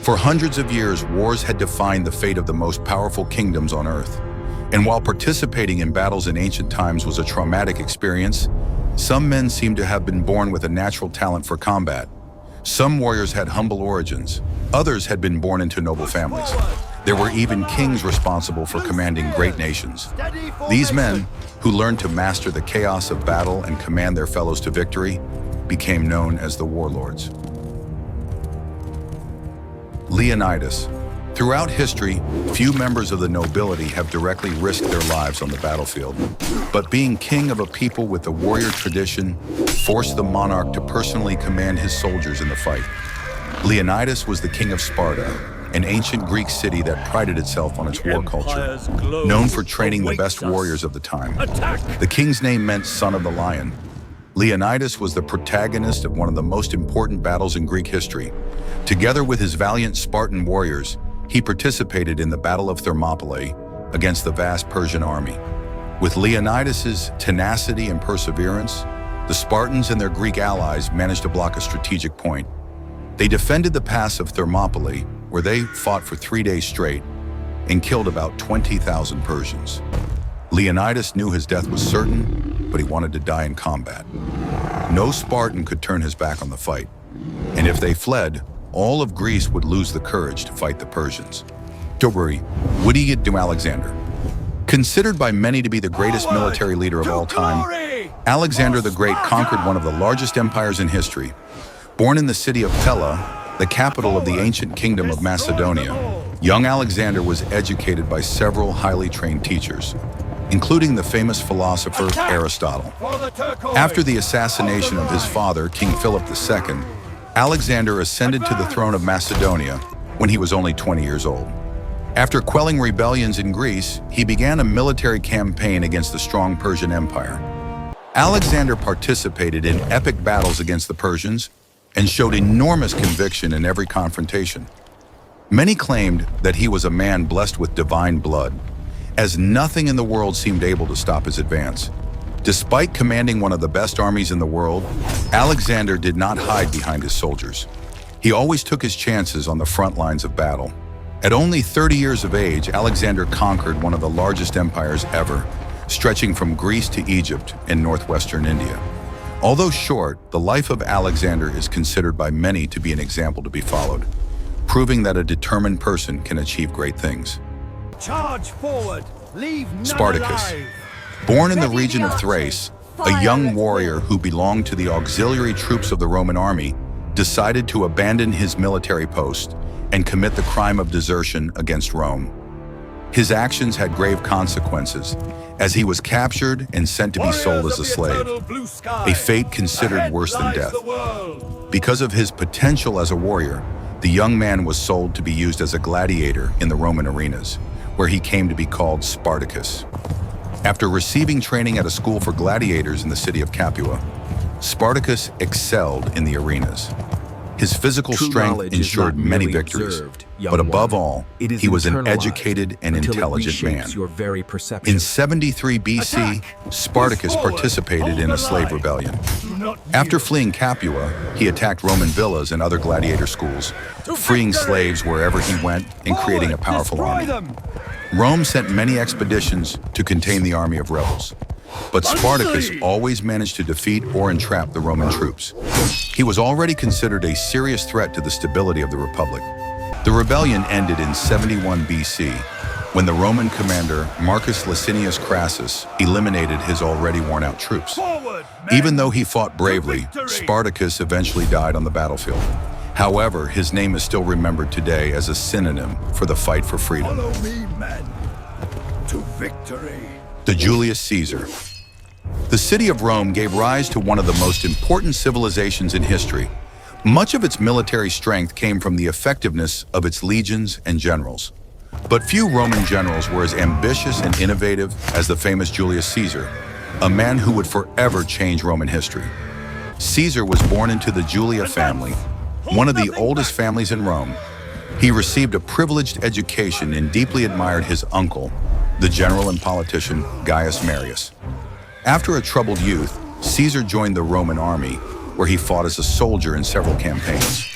For hundreds of years, wars had defined the fate of the most powerful kingdoms on Earth. And while participating in battles in ancient times was a traumatic experience, some men seem to have been born with a natural talent for combat. Some warriors had humble origins. Others had been born into noble families. There were even kings responsible for commanding great nations. These men, who learned to master the chaos of battle and command their fellows to victory, became known as the warlords. Leonidas. Throughout history, few members of the nobility have directly risked their lives on the battlefield. But being king of a people with a warrior tradition forced the monarch to personally command his soldiers in the fight. Leonidas was the king of Sparta, an ancient Greek city that prided itself on its war culture, known for training the best warriors of the time. The king's name meant son of the lion. Leonidas was the protagonist of one of the most important battles in Greek history. Together with his valiant Spartan warriors, he participated in the Battle of Thermopylae against the vast Persian army. With Leonidas's tenacity and perseverance, the Spartans and their Greek allies managed to block a strategic point. They defended the pass of Thermopylae, where they fought for 3 days straight and killed about 20,000 Persians. Leonidas knew his death was certain, but he wanted to die in combat. No Spartan could turn his back on the fight, and if they fled, all of Greece would lose the courage to fight the Persians. Don't worry, what do you do, Alexander? Considered by many to be the greatest military leader of all time, Alexander the Great conquered one of the largest empires in history. Born in the city of Pella, the capital of the ancient kingdom of Macedonia, young Alexander was educated by several highly trained teachers, including the famous philosopher Aristotle. After the assassination of his father, King Philip II, Alexander ascended to the throne of Macedonia when he was only 20 years old. After quelling rebellions in Greece, he began a military campaign against the strong Persian Empire. Alexander participated in epic battles against the Persians and showed enormous conviction in every confrontation. Many claimed that he was a man blessed with divine blood, as nothing in the world seemed able to stop his advance. Despite commanding one of the best armies in the world, Alexander did not hide behind his soldiers. He always took his chances on the front lines of battle. At only 30 years of age, Alexander conquered one of the largest empires ever, stretching from Greece to Egypt and northwestern India. Although short, the life of Alexander is considered by many to be an example to be followed, proving that a determined person can achieve great things. Charge forward, leave none Spartacus. alive. Born in the region of Thrace, a young warrior who belonged to the auxiliary troops of the Roman army decided to abandon his military post and commit the crime of desertion against Rome. His actions had grave consequences, as he was captured and sent to be sold as a slave, a fate considered worse than death. Because of his potential as a warrior, the young man was sold to be used as a gladiator in the Roman arenas, where he came to be called Spartacus. After receiving training at a school for gladiators in the city of Capua, Spartacus excelled in the arenas. His physical strength ensured many victories, but above all, he was an educated and intelligent man. In 73 BC, Spartacus participated in a slave rebellion. After fleeing Capua, he attacked Roman villas and other gladiator schools, freeing slaves wherever he went and creating a powerful army. Rome sent many expeditions to contain the army of rebels, but Spartacus always managed to defeat or entrap the Roman troops. He was already considered a serious threat to the stability of the Republic. The rebellion ended in 71 BC, when the Roman commander Marcus Licinius Crassus eliminated his already worn-out troops. Even though he fought bravely, Spartacus eventually died on the battlefield. However, his name is still remembered today as a synonym for the fight for freedom. Follow me, men, to victory. The Julius Caesar. The city of Rome gave rise to one of the most important civilizations in history. Much of its military strength came from the effectiveness of its legions and generals. But few Roman generals were as ambitious and innovative as the famous Julius Caesar, a man who would forever change Roman history. Caesar was born into the Julia family, one of the oldest families in Rome. He received a privileged education and deeply admired his uncle, the general and politician Gaius Marius. After a troubled youth, Caesar joined the Roman army, where he fought as a soldier in several campaigns.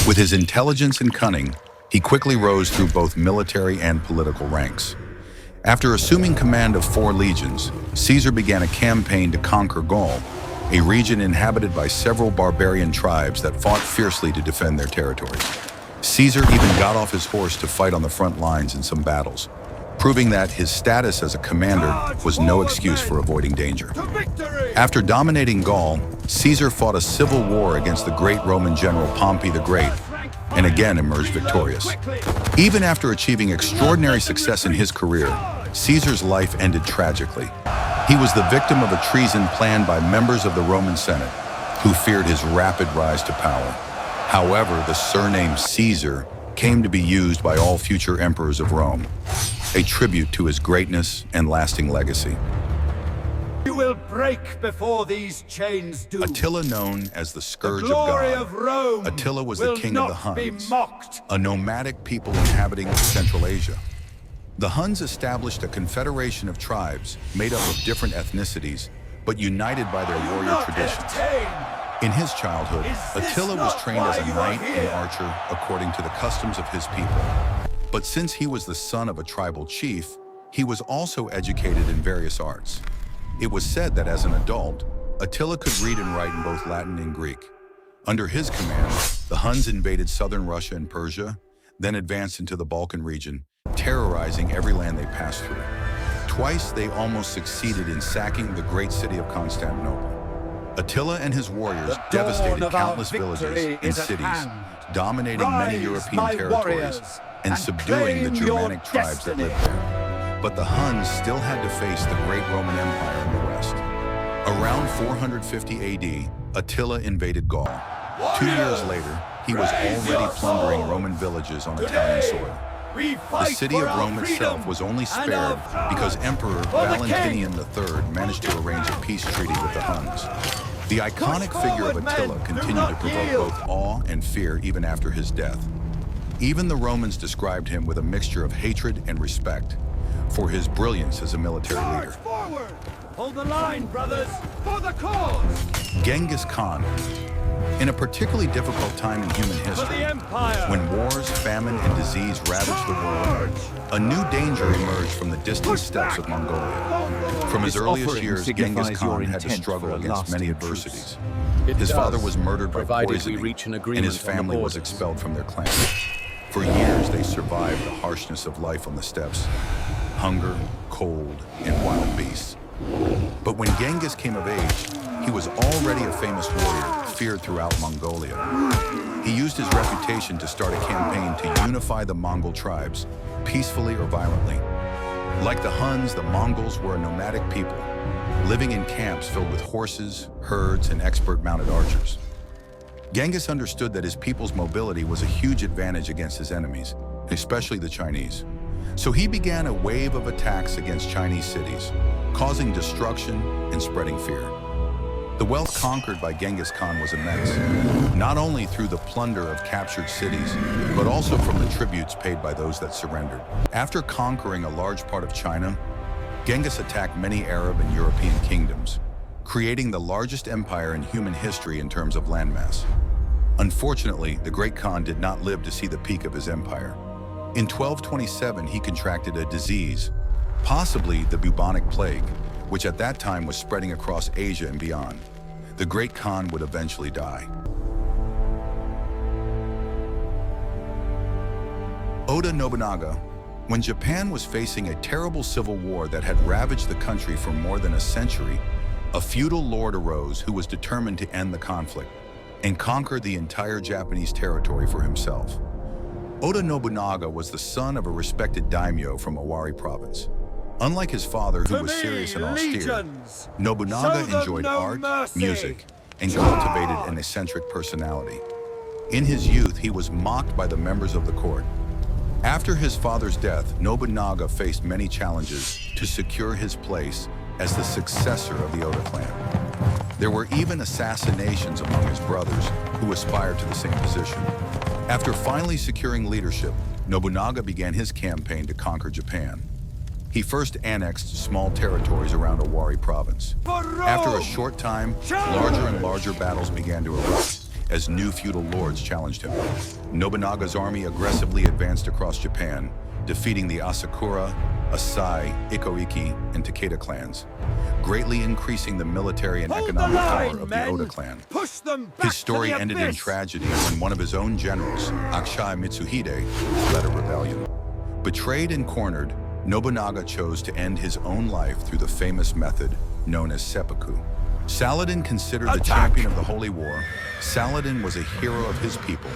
With his intelligence and cunning, He quickly rose through both military and political ranks. After assuming command of 4 legions, Caesar began a campaign to conquer Gaul, a region inhabited by several barbarian tribes that fought fiercely to defend their territories. Caesar even got off his horse to fight on the front lines in some battles, proving that his status as a commander was no excuse for avoiding danger. After dominating Gaul, Caesar fought a civil war against the great Roman general Pompey the Great, and again emerged victorious. Even after achieving extraordinary success in his career, Caesar's life ended tragically. He was the victim of a treason planned by members of the Roman Senate, who feared his rapid rise to power. However, the surname Caesar came to be used by all future emperors of Rome, a tribute to his greatness and lasting legacy. You will break before these chains do. Attila, known as the scourge The glory of of God, Rome Attila was will the king of the not be Huns, mocked. a nomadic people inhabiting Central Asia. The Huns established a confederation of tribes made up of different ethnicities, but united by their warrior traditions. In his childhood, Attila was trained as a knight and archer according to the customs of his people. But since he was the son of a tribal chief, he was also educated in various arts. It was said that as an adult, Attila could read and write in both Latin and Greek. Under his command, the Huns invaded southern Russia and Persia, then advanced into the Balkan region, terrorizing every land they passed through. Twice, they almost succeeded in sacking the great city of Constantinople. Attila and his warriors devastated countless villages and cities, dominating many European territories and subduing the Germanic tribes that lived there. But the Huns still had to face the great Roman Empire in the west. Around 450 AD, Attila invaded Gaul. 2 years later, he was already plundering Roman villages on Italian soil. The city of Rome itself was only spared because Emperor Valentinian III managed to arrange a peace treaty with the Huns. The iconic figure of Attila continued to provoke both awe and fear even after his death. Even the Romans described him with a mixture of hatred and respect for his brilliance as a military leader. Forward! Hold the line, brothers, for the cause! Genghis Khan. In a particularly difficult time in human history, when wars, famine, and disease ravaged the world, a new danger emerged from the distant steppes of Mongolia. From his earliest years, Genghis Khan had to struggle against many adversities. His father was murdered by poisoning, and his family was expelled from their clan. For years, they survived the harshness of life on the steppes, hunger, cold, and wild beasts. But when Genghis came of age, he was already a famous warrior, feared throughout Mongolia. He used his reputation to start a campaign to unify the Mongol tribes, peacefully or violently. Like the Huns, the Mongols were a nomadic people, living in camps filled with horses, herds, and expert mounted archers. Genghis understood that his people's mobility was a huge advantage against his enemies, especially the Chinese. So he began a wave of attacks against Chinese cities, causing destruction and spreading fear. The wealth conquered by Genghis Khan was immense, not only through the plunder of captured cities, but also from the tributes paid by those that surrendered. After conquering a large part of China, Genghis attacked many Arab and European kingdoms, creating the largest empire in human history in terms of landmass. Unfortunately, the great Khan did not live to see the peak of his empire. In 1227, he contracted a disease, possibly the bubonic plague, which at that time was spreading across Asia and beyond. The great Khan would eventually die. Oda Nobunaga. When Japan was facing a terrible civil war that had ravaged the country for more than a century, a feudal lord arose who was determined to end the conflict and conquer the entire Japanese territory for himself. Oda Nobunaga was the son of a respected daimyo from Owari province. Unlike his father, who was serious and austere, Nobunaga enjoyed art, music, and cultivated an eccentric personality. In his youth, he was mocked by the members of the court. After his father's death, Nobunaga faced many challenges to secure his place as the successor of the Oda clan. There were even assassinations among his brothers who aspired to the same position. After finally securing leadership, Nobunaga began his campaign to conquer Japan. He first annexed small territories around Owari province. After a short time, larger and larger battles began to erupt, as new feudal lords challenged him. Nobunaga's army aggressively advanced across Japan, defeating the Asakura, Asai, Ikoiki, and Takeda clans, greatly increasing the military and economic power of the Oda clan. Push them back. His story ended in tragedy when one of his own generals, Aksai Mitsuhide, led a rebellion. Betrayed and cornered, Nobunaga chose to end his own life through the famous method known as seppuku. Saladin, considered the champion of the Holy War, Saladin was a hero of his people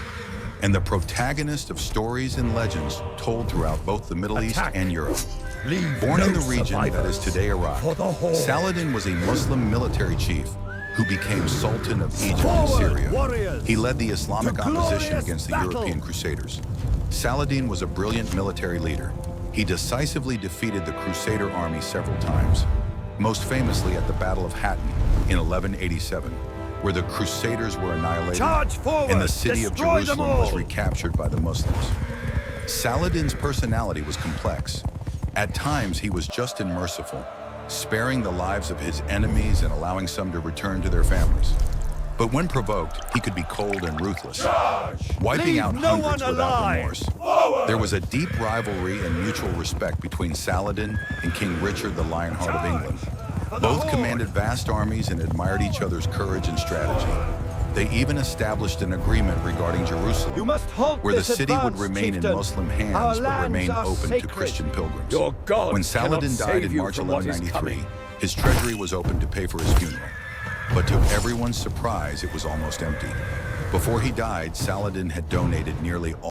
and the protagonist of stories and legends told throughout both the Middle East and Europe. Born in the region that is today Iraq, Saladin was a Muslim military chief who became Sultan of Egypt and Syria. He led the Islamic opposition against the European Crusaders. Saladin was a brilliant military leader. He decisively defeated the Crusader army several times, most famously at the Battle of Hattin in 1187, where the Crusaders were annihilated and the city of Jerusalem was recaptured by the Muslims. Saladin's personality was complex. At times, he was just and merciful, sparing the lives of his enemies and allowing some to return to their families. But when provoked, he could be cold and ruthless, wiping out hundreds without remorse. There was a deep rivalry and mutual respect between Saladin and King Richard the Lionheart of England. Both commanded vast armies and admired each other's courage and strategy. They even established an agreement regarding Jerusalem, where the city would remain in Muslim hands but remain open to Christian pilgrims. When Saladin died in March 1193, his treasury was open to pay for his funeral. But to everyone's surprise, it was almost empty. Before he died, Saladin had donated nearly all